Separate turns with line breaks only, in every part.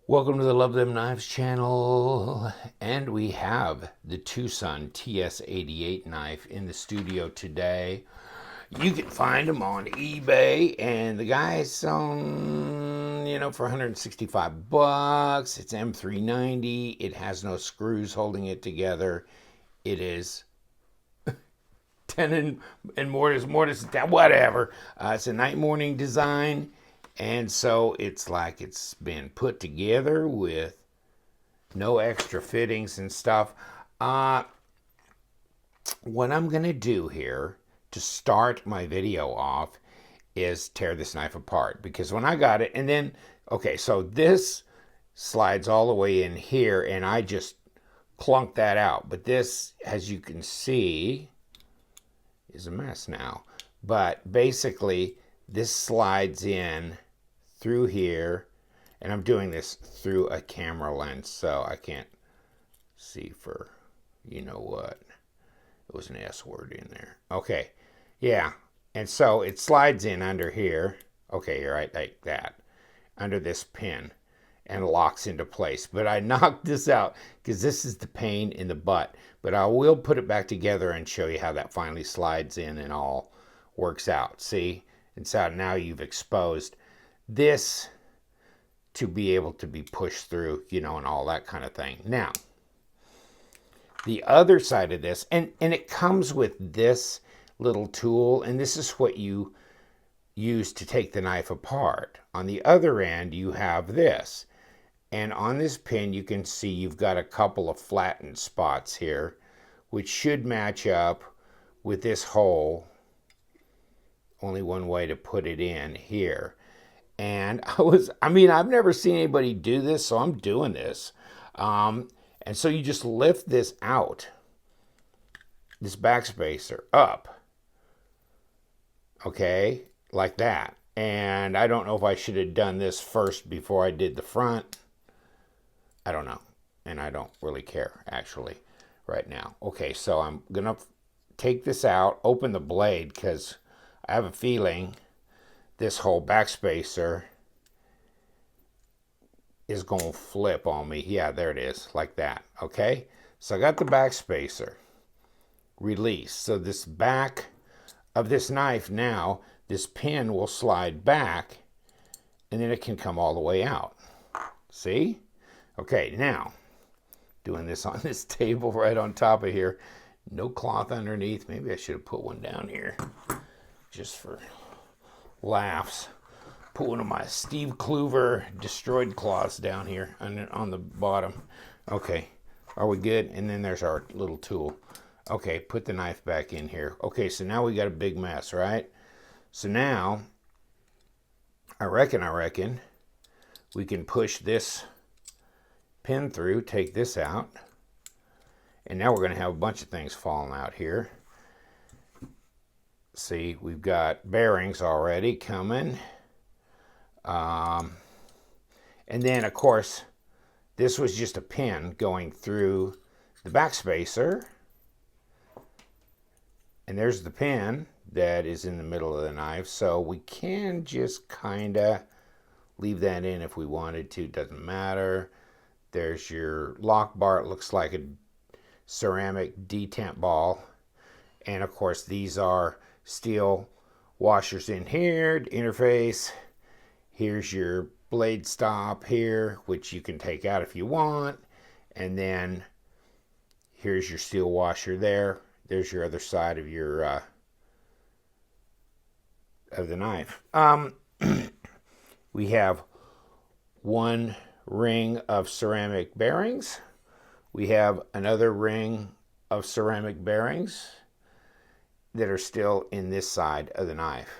Welcome to the Love Them Knives channel, and we have the TwoSun TS 88 knife in the studio today. You can find them on eBay, and the guy's selling, for 165 bucks. It's M390. It has no screws holding it together. It is Tenon-And-Mortise, whatever. It's a night morning design. And so it's like it's been put together with no extra fittings and stuff. What I'm going to do here to start my video off is tear this knife apart. Because when I got it, and then, okay, so this slides all the way in here, and I just clunked that out. But this, as you can see, is a mess now. But basically, this slides in through here, and I'm doing this through a camera lens, so I can't see for you know what. It was an S word in there. Okay, yeah, and so it slides in under here. Okay, right, like that, under this pin, and locks into place. But I knocked this out because this is the pain in the butt. But I will put it back together and show you how that finally slides in and all works out. See, and so now you've exposed this to be able to be pushed through, and all that kind of thing. Now, the other side of this, and it comes with this little tool, and this is what you use to take the knife apart. On the other end, you have this. And on this pin, you can see you've got a couple of flattened spots here, which should match up with this hole. Only one way to put it in here. And I've never seen anybody do this, so I'm doing this. And so you just lift this out, this backspacer up, okay, like that. And I don't know if I should have done this first before I did the front. I don't know, and I don't really care, actually, right now. Okay, so I'm going to take this out, open the blade, because I have a feeling this whole backspacer is going to flip on me. Yeah, there it is, like that. Okay, so I got the backspacer released. So this back of this knife now, this pin will slide back, and then it can come all the way out. See? Okay, now, doing this on this table right on top of here. No cloth underneath. Maybe I should have put one down here just for laughs. Put one of my Steve Kluver destroyed cloths down here on the bottom. Okay, are we good? And then there's our little tool. Okay, put the knife back in here. Okay, so now we got a big mess, right? So now, I reckon we can push this pin through, take this out, and now we're going to have a bunch of things falling out here. See, we've got bearings already coming. And then, of course, this was just a pin going through the backspacer. And there's the pin that is in the middle of the knife. So we can just kind of leave that in if we wanted to. Doesn't matter. There's your lock bar. It looks like a ceramic detent ball. And, of course, these are steel washers in here to interface. Here's your blade stop here, which you can take out if you want. And then here's your steel washer there. There's your other side of your of the knife. We have one ring of ceramic bearings. We have another ring of ceramic bearings that are still in this side of the knife.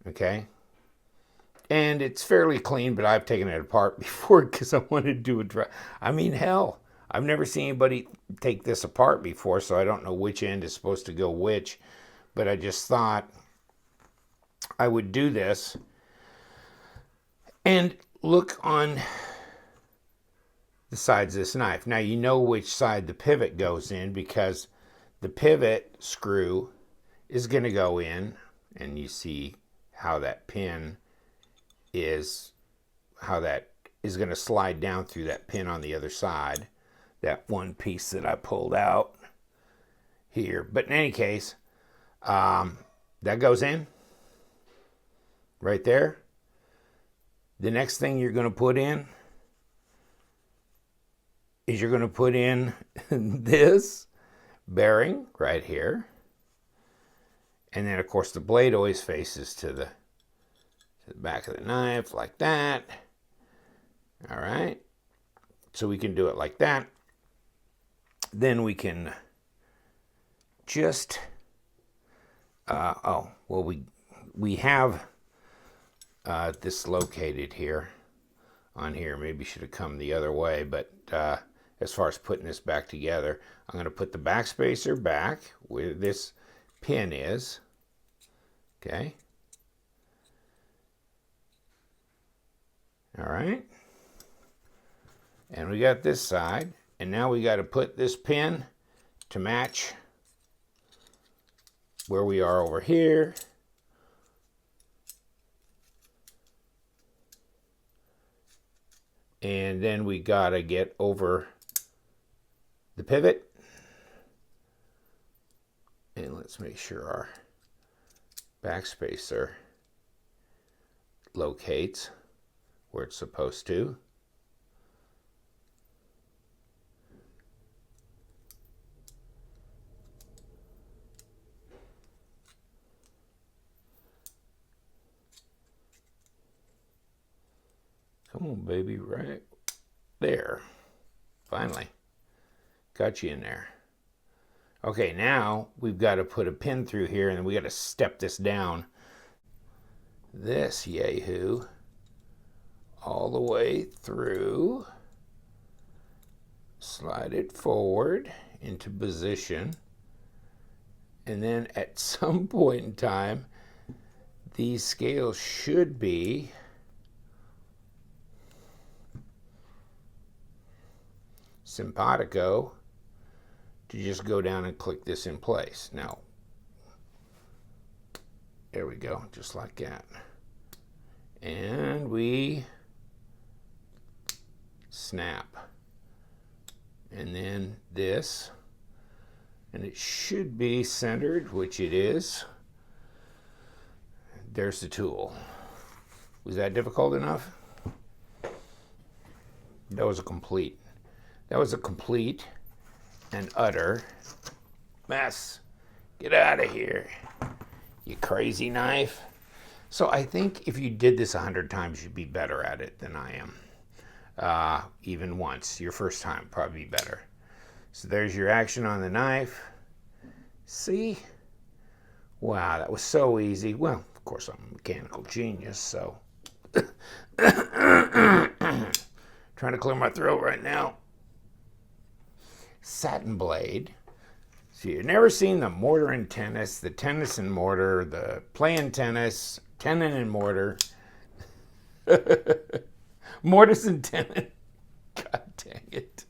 Okay? And it's fairly clean, but I've taken it apart before because I wanted to do a dry. Hell, I've never seen anybody take this apart before, so I don't know which end is supposed to go which. But I just thought I would do this. And look on the sides of this knife. Now you know which side the pivot goes in because the pivot screw is going to go in, and you see how that pin is, how that is going to slide down through that pin on the other side. That one piece that I pulled out here. But in any case, that goes in right there. The next thing you're going to put in is you're going to put in this bearing right here. And then, of course, the blade always faces to the back of the knife like that. All right. So we can do it like that. Then we can just, we have this located here on here. Maybe should have come the other way, but as far as putting this back together, I'm going to put the backspacer back where this pin is. Okay. All right. And we got this side. And now we got to put this pin to match where we are over here. And then we got to get over the pivot. And let's make sure our backspacer locates where it's supposed to. Come on, baby, right there. Finally. Got you in there. Okay, now we've got to put a pin through here, and then we got to step this down. This yahoo all the way through. Slide it forward into position. And then at some point in time, these scales should be simpatico to just go down and click this in place. Now, there we go, just like that. And we snap. And then this, and it should be centered, which it is. There's the tool. Was that difficult enough? That was a complete and utter mess. Get out of here, you crazy knife. So I think if you did this 100 times, you'd be better at it than I am. Even once, your first time, probably be better. So there's your action on the knife. See? Wow, that was so easy. Well, of course, I'm a mechanical genius, so. Trying to clear my throat right now. Satin blade. So you've never seen the mortar and tennis, the tennis and mortar, the playing tennis, tenon and mortar. Mortise and tenon. God dang it.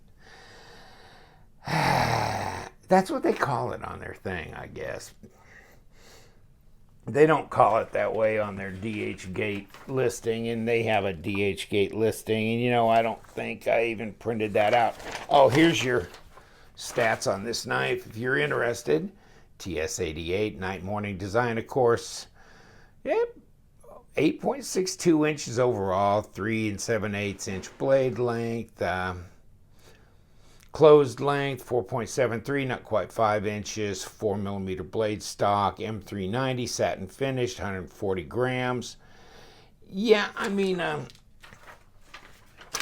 That's what they call it on their thing, I guess. They don't call it that way on their DH Gate listing, and they have a DH Gate listing, and you know, I don't think I even printed that out. Oh, here's your stats on this knife if you're interested. TS88 night morning design, of course. Yep, 8.62 inches overall, 3 7/8 inch blade length, closed length 4.73, not quite 5 inches, 4mm blade stock, M390 satin finished, 140 grams. Yeah, I mean,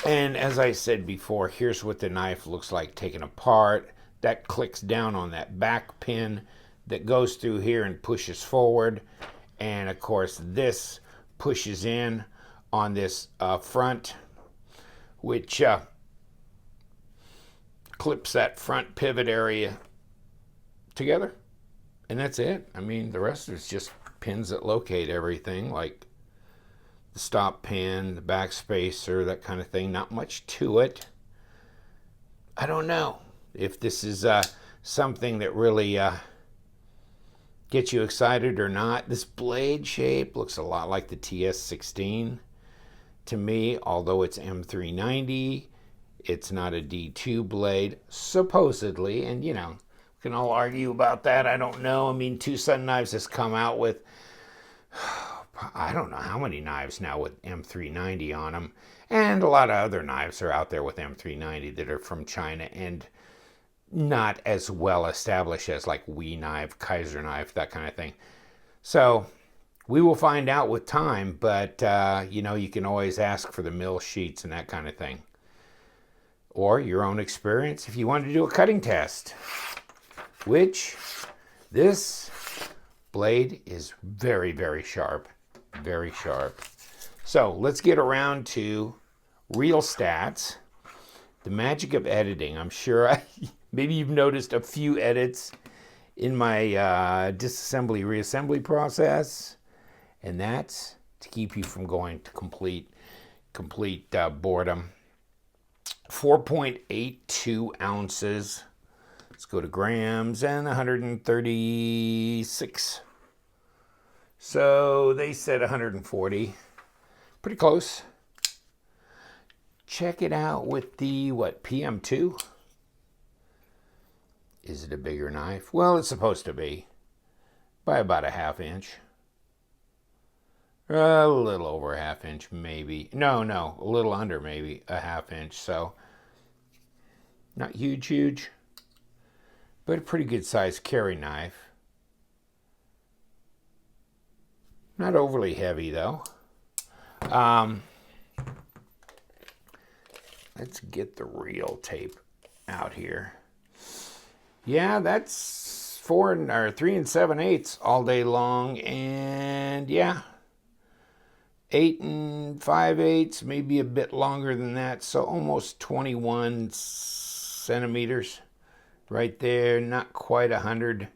and as I said before, here's what the knife looks like taken apart. That clicks down on that back pin that goes through here and pushes forward. And of course, this pushes in on this front, which clips that front pivot area together. And that's it. I mean, the rest is just pins that locate everything, like the stop pin, the backspacer, that kind of thing. Not much to it. I don't know if this is something that really gets you excited or not. This blade shape looks a lot like the TS16. to me, although it's M390, it's not a D2 blade, supposedly. And, you know, we can all argue about that. I don't know. I mean, TwoSun Knives has come out with, I don't know how many knives now with M390 on them. And a lot of other knives are out there with M390 that are from China and not as well established as like Wee Knife, Kaiser Knife, that kind of thing. So we will find out with time, but, you know, you can always ask for the mill sheets and that kind of thing. Or your own experience if you want to do a cutting test, which this blade is very, very sharp. Very sharp. So let's get around to real stats. The magic of editing. I'm sure maybe you've noticed a few edits in my disassembly reassembly process, and that's to keep you from going to complete boredom. 4.82 ounces. Let's go to grams, and 136. So they said 140. Pretty close. Check it out with the, what, PM2? Is it a bigger knife? Well, it's supposed to be. By about a ½ inch. A little over a ½ inch, maybe. No, a little under maybe a ½ inch. So, not huge, but a pretty good sized carry knife. Not overly heavy though. Let's get the real tape out here. Yeah, that's 3 7/8 all day long, and yeah, 8 5/8, maybe a bit longer than that, so almost 21 centimeters right there. Not quite 100.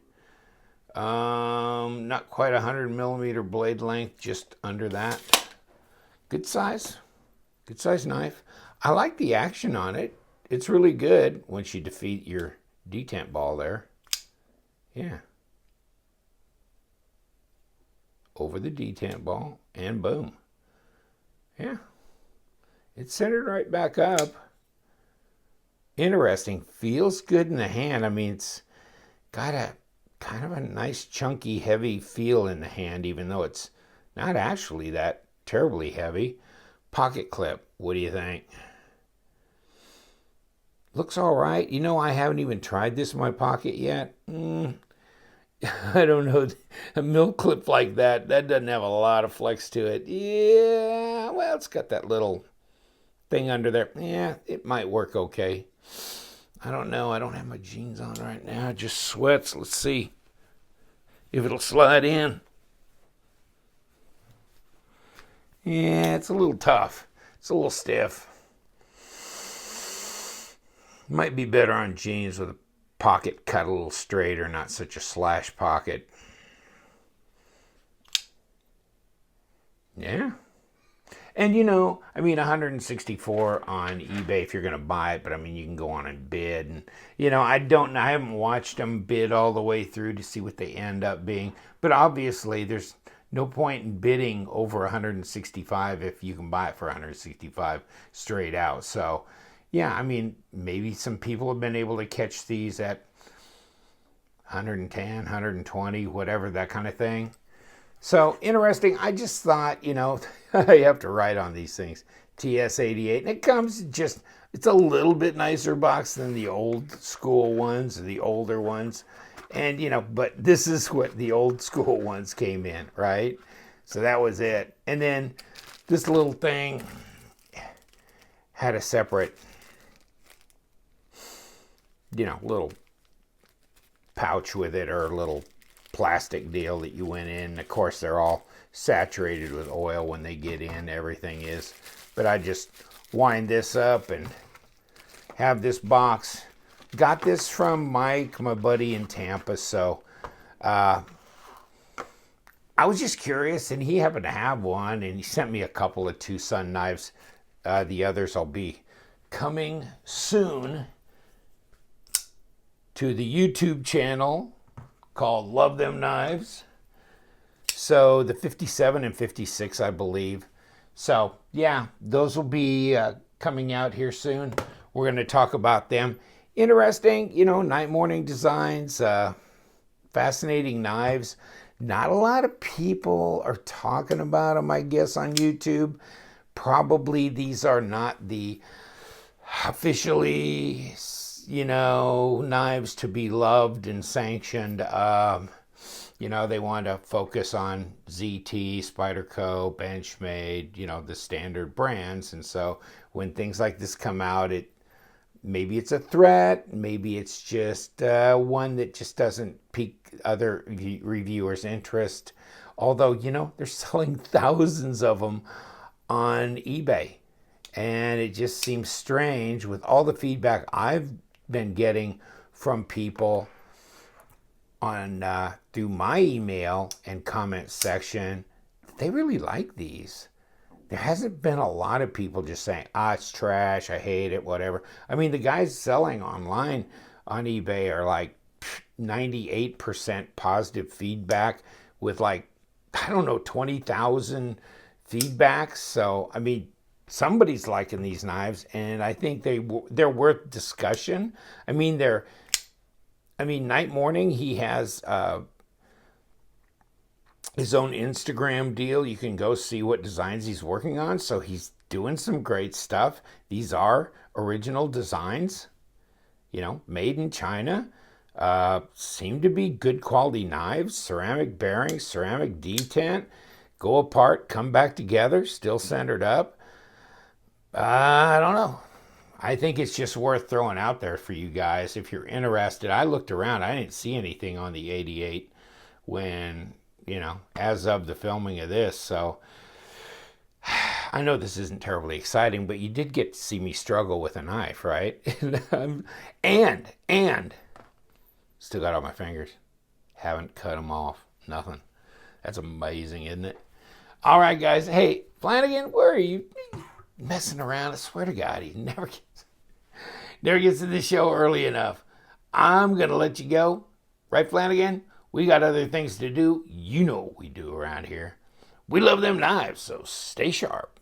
Not quite 100 millimeter blade length, just under that. Good size knife. I like the action on it. It's really good once you defeat your detent ball there. Yeah. Over the detent ball, and boom. Yeah. It's centered right back up. Interesting. Feels good in the hand. I mean, it's got a kind of a nice, chunky, heavy feel in the hand, even though it's not actually that terribly heavy. Pocket clip. What do you think? Looks all right. You know, I haven't even tried this in my pocket yet. I don't know. A mill clip like that doesn't have a lot of flex to it. Yeah, well, it's got that little thing under there. Yeah, it might work okay. I don't know. I don't have my jeans on right now. It just sweats. Let's see if it'll slide in. Yeah, it's a little tough. It's a little stiff. Might be better on jeans with a pocket cut a little straighter, not such a slash pocket. Yeah. And you know, I mean, 164 on eBay if you're going to buy it, but I mean, you can go on and bid. And, you know, I haven't watched them bid all the way through to see what they end up being. But obviously, there's no point in bidding over 165 if you can buy it for 165 straight out. So, yeah, I mean, maybe some people have been able to catch these at 110, 120, whatever, that kind of thing. So, interesting. I just thought, you know, I have to write on these things. TS88. And it comes just, it's a little bit nicer box than the old school ones, or the older ones. And, you know, but this is what the old school ones came in, right? So that was it. And then this little thing had a separate, you know, little pouch with it, or a little plastic deal that you went in. Of course, they're all saturated with oil when they get in. Everything is. But I just wind this up and have this box. Got this from Mike, my buddy in Tampa. So I was just curious, and he happened to have one, and he sent me a couple of TwoSun knives. The others will be coming soon to the YouTube channel called Love Them Knives. So the 57 and 56, I believe. So yeah, those will be coming out here soon. We're going to talk about them. Interesting, night morning designs, fascinating knives. Not a lot of people are talking about them, I guess, on YouTube. Probably these are not the officially, knives to be loved and sanctioned. They want to focus on ZT, Spyderco, Benchmade, the standard brands. And so when things like this come out, maybe it's a threat, maybe it's just one that just doesn't pique other reviewers' interest. Although, they're selling thousands of them on eBay. And it just seems strange with all the feedback I've been getting from people on through my email and comment section. They really like these. There hasn't been a lot of people just saying, it's trash, I hate it, whatever. I mean, the guys selling online on eBay are like 98% positive feedback with 20,000 feedbacks. So, I mean, somebody's liking these knives, and I think they're worth discussion. Night Morning, he has his own Instagram deal. You can go see what designs he's working on. So he's doing some great stuff. These are original designs, made in China. Seem to be good quality knives, ceramic bearings, ceramic detent, go apart, come back together, still centered up. I don't know. I think it's just worth throwing out there for you guys if you're interested. I looked around. I didn't see anything on the 88 when, as of the filming of this. So I know this isn't terribly exciting, but you did get to see me struggle with a knife, right? and still got all my fingers. Haven't cut them off. Nothing. That's amazing, isn't it? All right, guys. Hey, Flanagan, where are you? Messing around. I swear to God, he never gets to the show early enough. I'm going to let you go. Right, Flanagan? We got other things to do. You know what we do around here. We love them knives, so stay sharp.